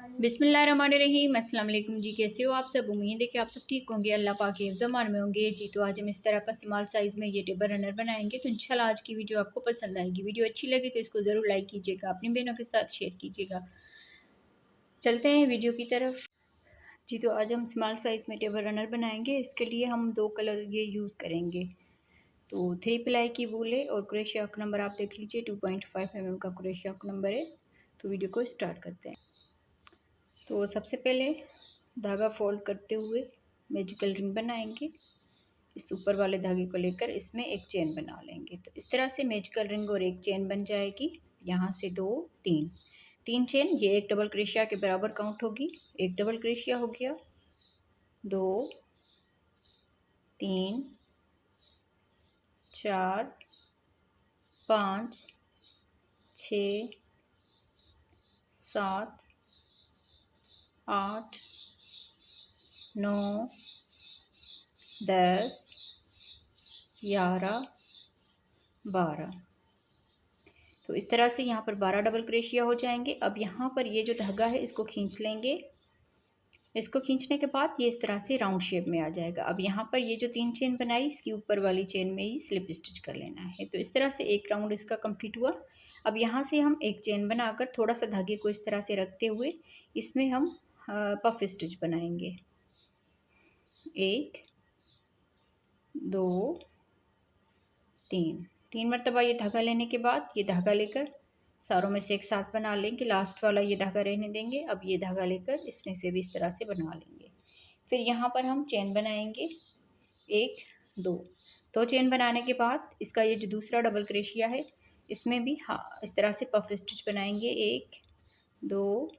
बिस्मिल्लाहिर्रहमानिर्रहीम। अस्सलाम वालेकुम जी, कैसे हो आप सब? उम्मीद है कि आप सब ठीक होंगे, अल्लाह पाक के ज़मान में होंगे जी। तो आज हम इस तरह का स्मॉल साइज़ में ये टेबल रनर बनाएंगे। तो इंशाल्लाह आज की वीडियो आपको पसंद आएगी। वीडियो अच्छी लगी तो इसको ज़रूर लाइक कीजिएगा, अपनी बहनों के साथ शेयर कीजिएगा। चलते हैं वीडियो की तरफ जी। तो आज हम स्मॉल साइज़ में टेबल रनर बनाएंगे। इसके लिए हम 2 कलर ये यूज़ करेंगे। तो 3 प्लाई की वूल है और क्रोशिया का नंबर आप देख लीजिए, 2.5 mm का क्रोशिया का नंबर है। तो वीडियो को स्टार्ट करते हैं। तो सबसे पहले धागा फोल्ड करते हुए मैजिकल रिंग बनाएंगे। इस ऊपर वाले धागे को लेकर इसमें एक चेन बना लेंगे। तो इस तरह से मैजिकल रिंग और एक चेन बन जाएगी। यहाँ से 2 3 चेन, ये एक डबल क्रोशिया के बराबर काउंट होगी। एक डबल क्रोशिया हो गया, 2 3 4 5 6 7 8 9 10 11 12। तो इस तरह से यहाँ पर 12 डबल क्रोशिया हो जाएंगे। अब यहाँ पर ये जो धागा है इसको खींच लेंगे। इसको खींचने के बाद ये इस तरह से राउंड शेप में आ जाएगा। अब यहाँ पर ये जो 3 चेन बनाई, इसकी ऊपर वाली चेन में ही स्लिप स्टिच कर लेना है। तो इस तरह से एक राउंड इसका कंप्लीट हुआ। अब यहाँ से हम एक चेन बनाकर थोड़ा सा धागे को इस तरह से रखते हुए इसमें हम पफ स्टिच बनाएंगे। 1 2 3 मरतबा ये धागा लेने के बाद ये धागा लेकर सारों में से एक साथ बना लेंगे। लास्ट वाला ये धागा रहने देंगे। अब ये धागा लेकर इसमें से भी इस तरह से बना लेंगे। फिर यहाँ पर हम चेन बनाएंगे, 1 2 चेन बनाने के बाद इसका ये जो दूसरा डबल क्रोशिया है इसमें भी इस तरह से पफ स्टिच बनाएंगे। 1 2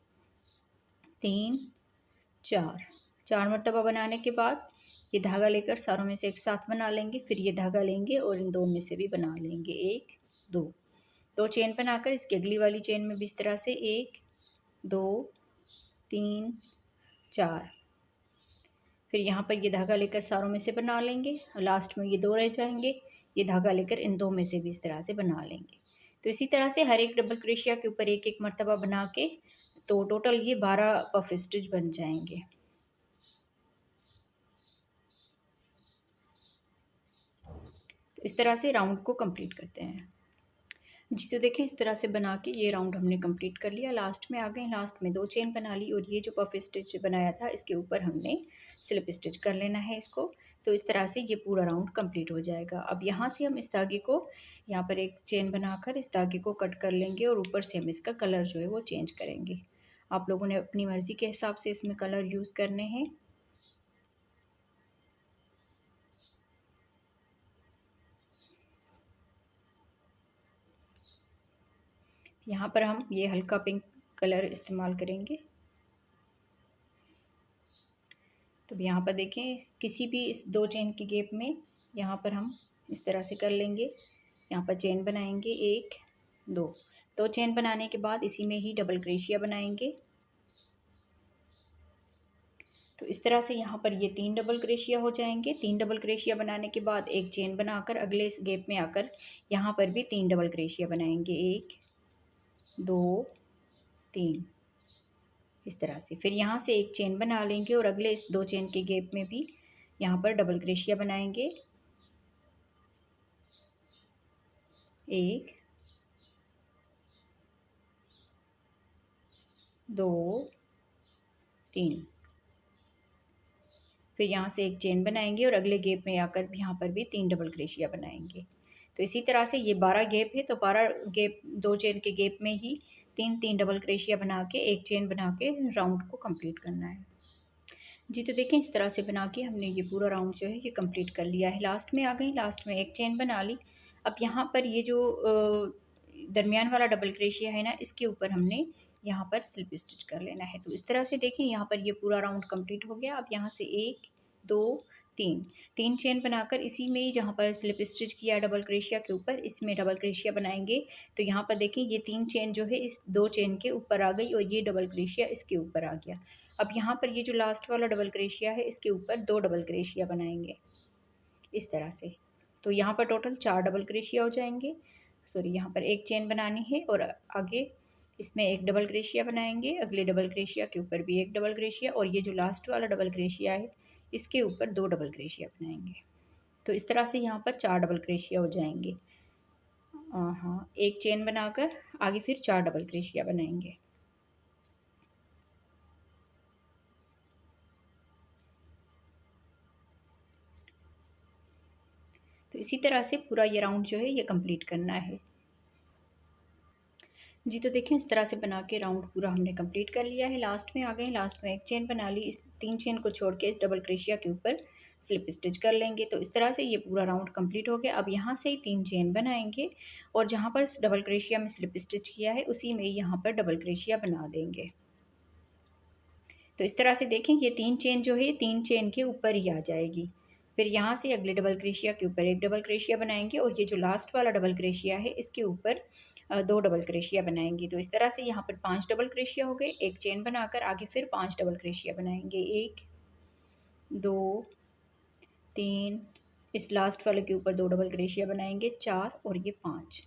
3 4 मरतबा बनाने के बाद ये धागा लेकर सारों में से एक साथ बना लेंगे। फिर ये धागा लेंगे और इन दो में से भी बना लेंगे। 1 2 चेन बनाकर इसकी अगली वाली चेन में भी इस तरह से 1 2 3 4। फिर यहाँ पर ये धागा लेकर सारों में से बना लेंगे और लास्ट में ये 2 रह जाएंगे। ये धागा लेकर इन 2 में से भी इस तरह से बना लेंगे। तो इसी तरह से हर एक डबल क्रोशिया के ऊपर एक एक मरतबा बना के तो टोटल ये 12 पफ स्टिच बन जाएंगे। तो इस तरह से राउंड को कंप्लीट करते हैं जी। तो देखें, इस तरह से बना के ये राउंड हमने कंप्लीट कर लिया। लास्ट में आ गए, लास्ट में 2 चेन बना ली और ये जो पफ स्टिच बनाया था इसके ऊपर हमने स्लिप स्टिच कर लेना है इसको। तो इस तरह से ये पूरा राउंड कंप्लीट हो जाएगा। अब यहाँ से हम इस धागे को यहाँ पर एक चेन बनाकर इस धागे को कट कर लेंगे और ऊपर से हम इसका कलर जो है वो चेंज करेंगे। आप लोगों ने अपनी मर्ज़ी के हिसाब से इसमें कलर यूज़ करने हैं। यहाँ पर हम ये हल्का पिंक कलर इस्तेमाल करेंगे। तो यहाँ पर देखें, किसी भी इस 2 चेन की गैप में यहाँ पर हम इस तरह से कर लेंगे। यहाँ पर चेन बनाएंगे 1 2 चेन बनाने के बाद इसी में ही डबल क्रोशिया बनाएंगे। तो इस तरह से यहाँ पर ये 3 डबल क्रोशिया हो जाएंगे। 3 डबल क्रोशिया बनाने के बाद एक चेन बनाकर अगले इस गैप में आकर यहाँ पर भी 3 डबल क्रोशिया बनाएंगे। 1 2 3 इस तरह से। फिर यहाँ से एक चेन बना लेंगे और अगले इस 2 चेन के गैप में भी यहाँ पर डबल क्रोशिया बनाएंगे। 1 2 3। फिर यहाँ से एक चेन बनाएंगे और अगले गैप में आकर भी यहाँ पर भी 3 डबल क्रोशिया बनाएंगे। तो इसी तरह से ये 12 गैप है, तो 12 गैप 2 चेन के गैप में ही 3 डबल क्रोशिया बना के एक चेन बना के राउंड को कंप्लीट करना है जी। तो देखें, इस तरह से बना के हमने ये पूरा राउंड जो है ये कंप्लीट कर लिया है। लास्ट में आ गई, लास्ट में एक चेन बना ली। अब यहाँ पर ये जो दरमियान वाला डबल क्रोशिया है ना, इसके ऊपर हमने यहाँ पर स्लिप स्टिच कर लेना है। तो इस तरह से देखें, यहाँ पर ये पूरा राउंड कंप्लीट हो गया। अब यहाँ से 1 2 3 चेन बनाकर इसी में ही जहाँ पर स्लिप स्टिच किया डबल क्रोशिया के ऊपर, इसमें डबल क्रोशिया बनाएंगे। तो यहाँ पर देखें, ये 3 चेन जो है इस 2 चेन के ऊपर आ गई और ये डबल क्रोशिया इसके ऊपर आ गया। अब यहाँ पर ये जो लास्ट वाला डबल क्रोशिया है इसके ऊपर 2 डबल क्रोशिया बनाएंगे इस तरह से। तो यहाँ पर टोटल 4 डबल क्रोशिया हो जाएंगे। सॉरी, यहाँ पर एक चेन बनानी है और आगे इसमें एक डबल क्रोशिया बनाएंगे, अगले डबल क्रोशिया के ऊपर भी एक डबल क्रोशिया, और ये जो लास्ट वाला डबल क्रोशिया है इसके ऊपर 2 डबल क्रोशिया बनाएंगे। तो इस तरह से यहाँ पर 4 डबल क्रोशिया हो जाएंगे। हाँ, एक चेन बनाकर आगे फिर 4 डबल क्रोशिया बनाएंगे। तो इसी तरह से पूरा ये राउंड जो है ये कंप्लीट करना है। जी, तो देखें इस तरह से बना के राउंड पूरा हमने कंप्लीट कर लिया है। लास्ट में आ गए, लास्ट में एक चेन बना ली, इस 3 चेन को छोड़ के इस डबल क्रोशिया के ऊपर स्लिप स्टिच कर लेंगे। तो इस तरह से ये पूरा राउंड कंप्लीट हो गया। अब यहाँ से ही 3 चेन बनाएंगे और जहाँ पर डबल क्रोशिया में स्लिप स्टिच किया है उसी में यहाँ पर डबल क्रोशिया बना देंगे। तो इस तरह से देखें ये 3 चेन जो है 3 चेन के ऊपर ही आ जाएगी। फिर यहाँ से अगले डबल क्रोशिया के ऊपर एक डबल क्रोशिया बनाएंगे और ये जो लास्ट वाला डबल क्रोशिया है इसके ऊपर 2 डबल क्रोशिया बनाएंगे। तो इस तरह से यहाँ पर 5 डबल क्रोशिया हो गए। एक चेन बनाकर आगे फिर 5 डबल क्रोशिया बनाएंगे, 1 2 3, इस लास्ट वाले के ऊपर 2 डबल क्रोशिया बनाएंगे, 4 और ये 5।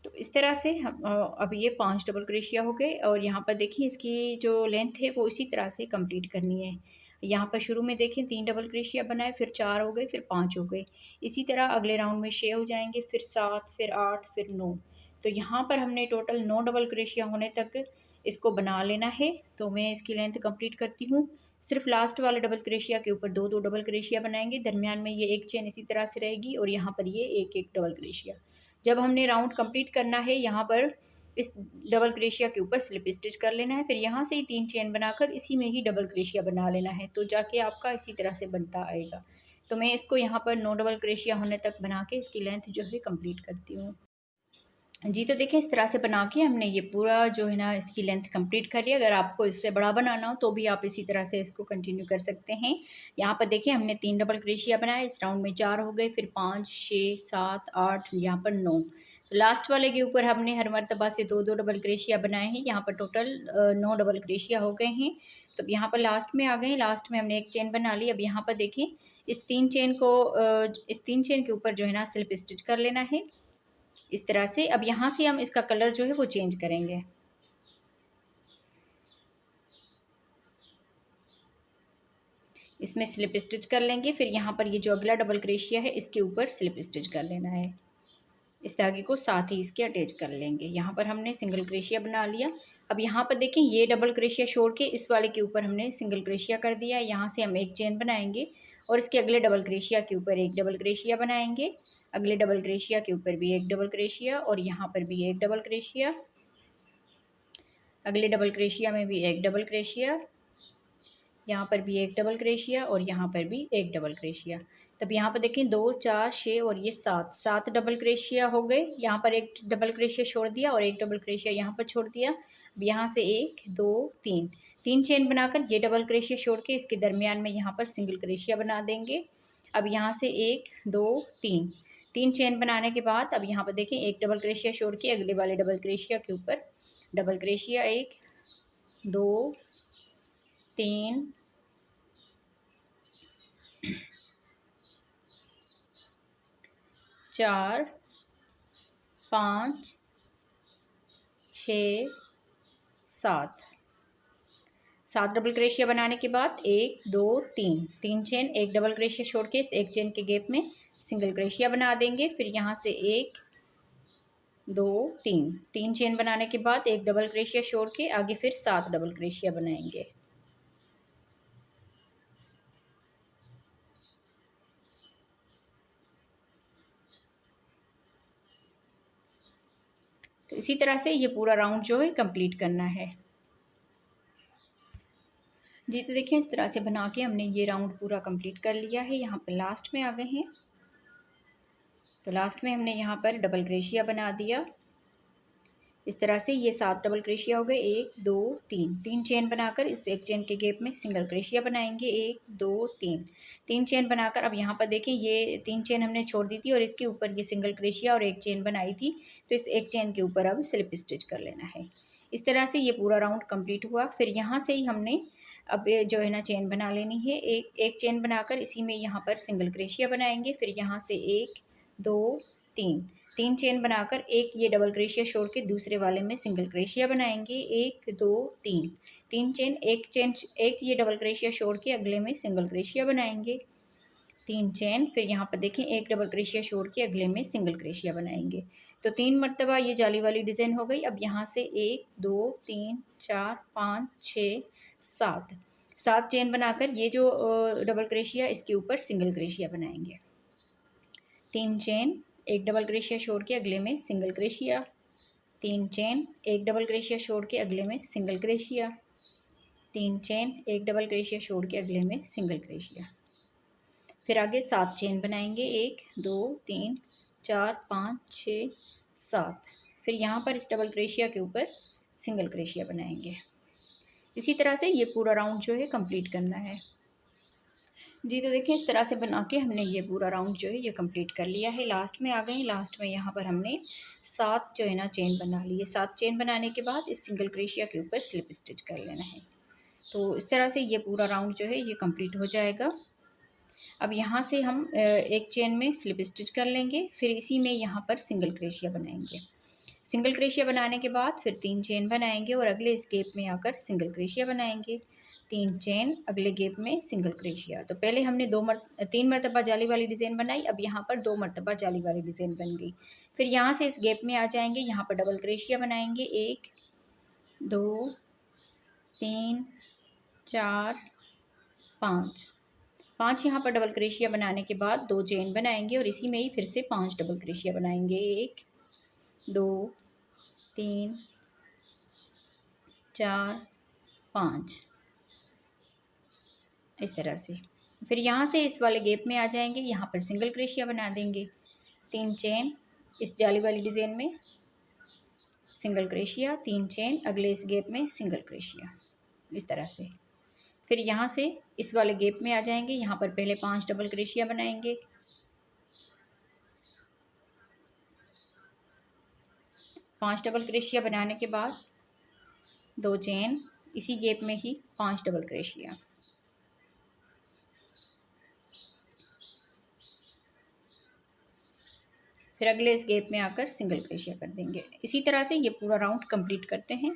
तो इस तरह से हम अब ये 5 डबल क्रोशिया हो गए और यहाँ पर देखिए इसकी जो लेंथ है वो इसी तरह से कंप्लीट करनी है। यहाँ पर शुरू में देखें 3 डबल क्रोशिया बनाए, फिर 4 हो गए, फिर 5 हो गए। इसी तरह अगले राउंड में 6 हो जाएंगे, फिर 7, फिर 8, फिर 9। तो यहाँ पर हमने टोटल 9 डबल क्रोशिया होने तक इसको बना लेना है। तो मैं इसकी लेंथ कंप्लीट करती हूँ। सिर्फ लास्ट वाले डबल क्रोशिया के ऊपर 2 डबल क्रोशिया बनाएंगे, दरमियान में ये एक चेन इसी तरह से रहेगी और यहाँ पर ये एक एक डबल क्रोशिया। जब हमने राउंड कंप्लीट करना है यहाँ पर इस डबल क्रोशिया के ऊपर स्लिप स्टिच कर लेना है। फिर यहाँ से ही 3 चेन बनाकर इसी में ही डबल क्रोशिया बना लेना है, तो जाके आपका इसी तरह से बनता आएगा। तो मैं इसको यहाँ पर 9 डबल क्रोशिया होने तक बना के इसकी लेंथ जो है कंप्लीट करती हूँ। जी, तो देखिए इस तरह से बना के हमने ये पूरा जो है ना इसकी लेंथ कंप्लीट कर लिया। अगर आपको इससे बड़ा बनाना हो तो भी आप इसी तरह से इसको कंटिन्यू कर सकते हैं। यहाँ पर देखिए हमने 3 डबल क्रोशिया बनाए, इस राउंड में 4 हो गए, फिर 5 6 7 8, यहाँ पर 9। तो लास्ट वाले के ऊपर हमने हर मर्तबा से 2 2 डबल क्रोशिया बनाए हैं। यहाँ पर टोटल 9 डबल क्रोशिया हो गए हैं। तो यहाँ पर लास्ट में आ गए, लास्ट में हमने एक चेन बना ली। अब यहाँ पर देखें इस 3 चेन को इस 3 चेन के ऊपर जो है ना स्लिप स्टिच कर लेना है इस तरह से। अब यहाँ से हम इसका कलर जो है वो चेंज करेंगे। इसमें स्लिप स्टिच कर लेंगे, फिर यहाँ पर ये जो अगला डबल क्रोशिया है इसके ऊपर स्लिप स्टिच कर लेना है। इस धागे को साथ ही इसके अटैच कर लेंगे। यहाँ पर हमने सिंगल क्रोशिया बना लिया। अब यहाँ पर देखें ये डबल क्रोशिया छोड़ के इस वाले के ऊपर हमने सिंगल क्रोशिया कर दिया। यहाँ से हम एक चेन बनाएंगे और इसके अगले डबल क्रोशिया के ऊपर एक डबल क्रोशिया बनाएंगे, अगले डबल क्रोशिया के ऊपर भी एक डबल क्रोशिया और यहाँ पर भी एक डबल क्रोशिया, अगले डबल क्रोशिया में भी एक डबल क्रोशिया, यहाँ पर भी एक डबल क्रोशिया और यहाँ पर भी एक डबल क्रोशिया। तब यहाँ पर देखें 2 4 6 और ये 7 डबल क्रोशिया हो गए। यहाँ पर एक डबल क्रोशिया छोड़ दिया और एक डबल क्रोशिया यहाँ पर छोड़ दिया। अब यहाँ से 1 2 3 चेन बनाकर ये डबल क्रोशिया छोड़ के इसके दरमियान में यहाँ पर सिंगल क्रोशिया बना देंगे। अब यहाँ से 1 2 3 चेन बनाने के बाद अब यहाँ पर देखें एक डबल क्रोशिया छोड़ के अगले वाले डबल क्रोशिया के ऊपर डबल क्रोशिया, 1 2 3 4 5 6 7 डबल क्रोशिया बनाने के बाद 1 2 3 चेन, एक डबल क्रोशिया छोड़ के इस एक चेन के गैप में सिंगल क्रोशिया बना देंगे। फिर यहाँ से 1 2 3 चेन बनाने के बाद एक डबल क्रोशिया छोड़ के आगे फिर 7 डबल क्रोशिया बनाएंगे। तो इसी तरह से ये पूरा राउंड जो है कंप्लीट करना है। जी, तो देखिए इस तरह से बना के हमने ये राउंड पूरा कंप्लीट कर लिया है। यहाँ पर लास्ट में आ गए हैं, तो लास्ट में हमने यहाँ पर डबल क्रोशिया बना दिया। इस तरह से ये 7 डबल क्रोशिया हो गए, 1 2 3 चेन बनाकर इस एक चेन के गैप में सिंगल क्रोशिया बनाएंगे, 1 2 3 चेन बनाकर अब यहाँ पर देखें ये 3 चेन हमने छोड़ दी थी और इसके ऊपर ये सिंगल क्रोशिया और एक चेन बनाई थी, तो इस एक चेन के ऊपर अब स्लिप स्टिच कर लेना है। इस तरह से ये पूरा राउंड कंप्लीट हुआ। फिर यहाँ से ही हमने अब जो है ना चेन बना लेनी है। एक चेन बनाकर इसी में यहाँ पर सिंगल क्रोशिया बनाएंगे, फिर यहाँ से 1 2 तीन, तीन चेन बनाकर एक ये डबल क्रोशिया छोड़ के दूसरे वाले में सिंगल क्रोशिया बनाएंगे। 1 2 3, तीन चेन, एक ये डबल क्रोशिया छोड़ के अगले में सिंगल क्रोशिया बनाएंगे। तीन चेन, फिर यहाँ पर देखें एक डबल क्रोशिया छोड़ के अगले में सिंगल क्रोशिया बनाएंगे। तो 3 मरतबा ये जाली वाली डिज़ाइन हो गई। अब यहाँ से 1 2 3 4 5 6 7, 7 चेन बनाकर ये जो डबल क्रोशिया इसके ऊपर सिंगल क्रोशिया बनाएंगे। तीन चेन, एक डबल क्रोशिया छोड़ के अगले में सिंगल क्रोशिया, तीन चेन, एक डबल क्रोशिया छोड़ के अगले में सिंगल क्रोशिया, तीन चेन, एक डबल क्रोशिया छोड़ के अगले में सिंगल क्रोशिया। फिर आगे 7 चेन बनाएंगे। 1 2 3 4 5 6 7, फिर यहाँ पर इस डबल क्रोशिया के ऊपर सिंगल क्रोशिया बनाएंगे। इसी तरह से ये पूरा राउंड जो है कंप्लीट करना है जी। तो देखिए इस तरह से बना के हमने ये पूरा राउंड जो है ये कंप्लीट कर लिया है। लास्ट में आ गए। लास्ट में यहाँ पर हमने 7 जो है ना चेन बना ली है। 7 चेन बनाने के बाद इस सिंगल क्रोशिया के ऊपर स्लिप स्टिच कर लेना है। तो इस तरह से ये पूरा राउंड जो है ये कंप्लीट हो जाएगा। अब यहाँ से हम एक चेन में स्लिप स्टिच कर लेंगे, फिर इसी में यहाँ पर सिंगल क्रोशिया बनाएंगे। सिंगल क्रोशिया बनाने के बाद फिर 3 चेन बनाएंगे और अगले इस गैप में आकर सिंगल क्रोशिया बनाएंगे। 3 चेन, अगले गैप में सिंगल क्रोशिया। तो पहले हमने 3 मरतबा जाली वाली डिज़ाइन बनाई, अब यहाँ पर 2 मरतबा जाली वाली डिज़ाइन बन गई। फिर यहाँ से इस गैप में आ जाएंगे, यहाँ पर डबल क्रोशिया बनाएंगे। 1 2 3 4 5, 5 यहाँ पर डबल क्रोशिया बनाने के बाद 2 चेन बनाएंगे और इसी में ही फिर से 5 डबल क्रोशिया बनाएंगे। 1 2 3 4 5, इस तरह से। फिर यहाँ से इस वाले गैप में आ जाएंगे, यहाँ पर सिंगल क्रोशिया बना देंगे। 3 चेन इस जाली वाली डिज़ाइन में सिंगल क्रोशिया, 3 चेन अगले इस गैप में सिंगल क्रोशिया, इस तरह से। फिर यहाँ से इस वाले गैप में आ जाएंगे, यहाँ पर पहले 5 डबल क्रोशिया बनाएंगे। 5 डबल क्रोशिया बनाने के बाद 2 चेन, इसी गैप में ही 5 डबल क्रोशिया। फिर अगले इस गैप में आकर सिंगल क्रोशिया कर देंगे। इसी तरह से ये पूरा राउंड कंप्लीट करते हैं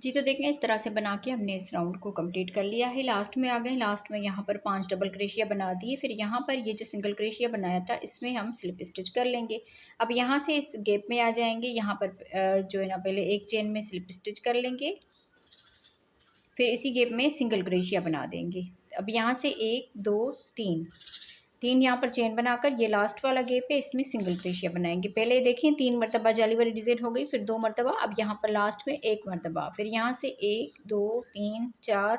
जी। तो देखें इस तरह से बना के हमने इस राउंड को कंप्लीट कर लिया है। लास्ट में आ गए। लास्ट में यहाँ पर 5 डबल क्रोशिया बना दिए। फिर यहाँ पर ये जो सिंगल क्रोशिया बनाया था इसमें हम स्लिप स्टिच कर लेंगे। अब यहाँ से इस गैप में आ जाएंगे, यहाँ पर जो है ना पहले एक चेन में स्लिप स्टिच कर लेंगे, फिर इसी गैप में सिंगल क्रोशिया बना देंगे। अब यहाँ से 1 2 3, 3 यहाँ पर चेन बनाकर ये लास्ट वाला गैप है, इसमें सिंगल क्रोशिया बनाएंगे। पहले देखें 3 मरतबा जाली वाली डिज़ाइन हो गई, फिर 2 मरतबा, अब यहाँ पर लास्ट में 1 मरतबा। फिर यहाँ से 1 2 3 4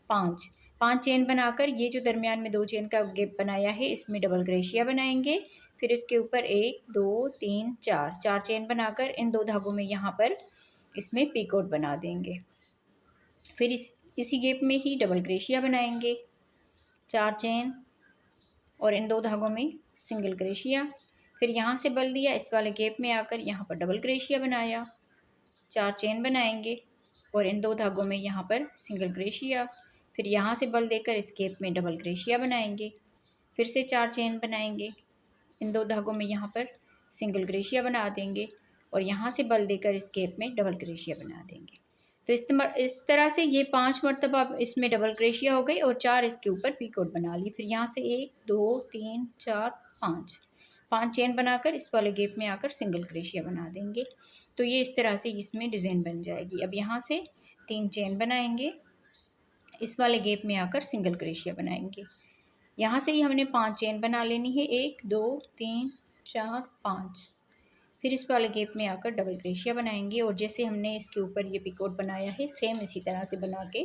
5, 5 चेन बनाकर ये जो दरमियान में 2 चेन का गैप बनाया है इसमें डबल क्रोशिया बनाएंगे। फिर इसके ऊपर 1 2 3 4, 4 चेन बनाकर इन 2 धागों में यहाँ पर इसमें पीकोट बना देंगे। फिर इसी गैप में ही डबल क्रोशिया बनाएंगे, 4 चेन और इन 2 धागों में सिंगल क्रोशिया। फिर यहाँ से बल दिया, इस वाले गैप में आकर यहाँ पर डबल क्रोशिया बनाया, 4 चेन बनाएंगे और इन 2 धागों में यहाँ पर सिंगल क्रोशिया। फिर यहाँ से बल देकर इस गैप में डबल क्रोशिया बनाएंगे, फिर से 4 चेन बनाएंगे, इन 2 धागों में यहाँ पर सिंगल क्रोशिया बना देंगे और यहाँ से बल देकर इस गैप में डबल क्रोशिया बना देंगे। तो इस तरह से ये 5 मरतबा इसमें डबल क्रोशिया हो गई और 4 इसके ऊपर पीकोट बना ली। फिर यहाँ से 1 2 3 4 5, 5 चेन बनाकर इस वाले गैप में आकर सिंगल क्रोशिया बना देंगे। तो ये इस तरह से इसमें डिज़ाइन बन जाएगी। अब यहाँ से 3 चेन बनाएंगे, इस वाले गैप में आकर सिंगल क्रोशिया बनाएंगे। यहाँ से ही हमने 5 चेन बना लेनी है, 1 2 3 4 5। फिर इस वाले गैप में आकर डबल क्रोशिया बनाएंगे और जैसे हमने इसके ऊपर ये पिकोट बनाया है सेम इसी तरह से बना के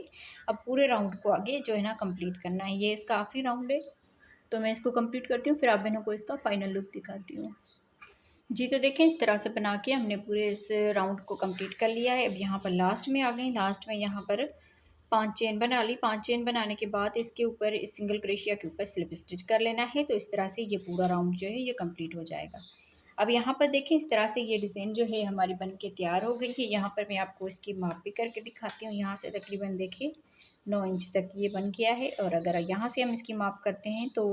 अब पूरे राउंड को आगे जो है ना कंप्लीट करना है। ये इसका आखिरी राउंड है, तो मैं इसको कंप्लीट करती हूँ, फिर आप बहनों को इसका फाइनल लुक दिखाती हूँ जी। तो देखें इस तरह से बना के हमने पूरे इस राउंड को कंप्लीट कर लिया है। अब यहाँ पर लास्ट में आ गई। लास्ट में यहाँ पर 5 चेन बना ली। 5 चेन बनाने के बाद इसके ऊपर इस सिंगल क्रोशिया के ऊपर स्लिप स्टिच कर लेना है। तो इस तरह से ये पूरा राउंड जो है ये कंप्लीट हो जाएगा। अब यहाँ पर देखें इस तरह से ये डिज़ाइन जो है हमारी बन के तैयार हो गई है। यहाँ पर मैं आपको इसकी माप भी करके दिखाती हूँ। यहाँ से तकरीबन देखिए 9 इंच तक ये बन गया है और अगर यहाँ से हम इसकी माप करते हैं तो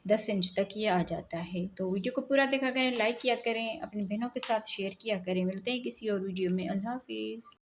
10 इंच तक ये आ जाता है। तो वीडियो को पूरा देखा करें, लाइक किया करें, अपनी बहनों के साथ शेयर किया करें। मिलते हैं किसी और वीडियो में। अल्लाह हाफ़िज़।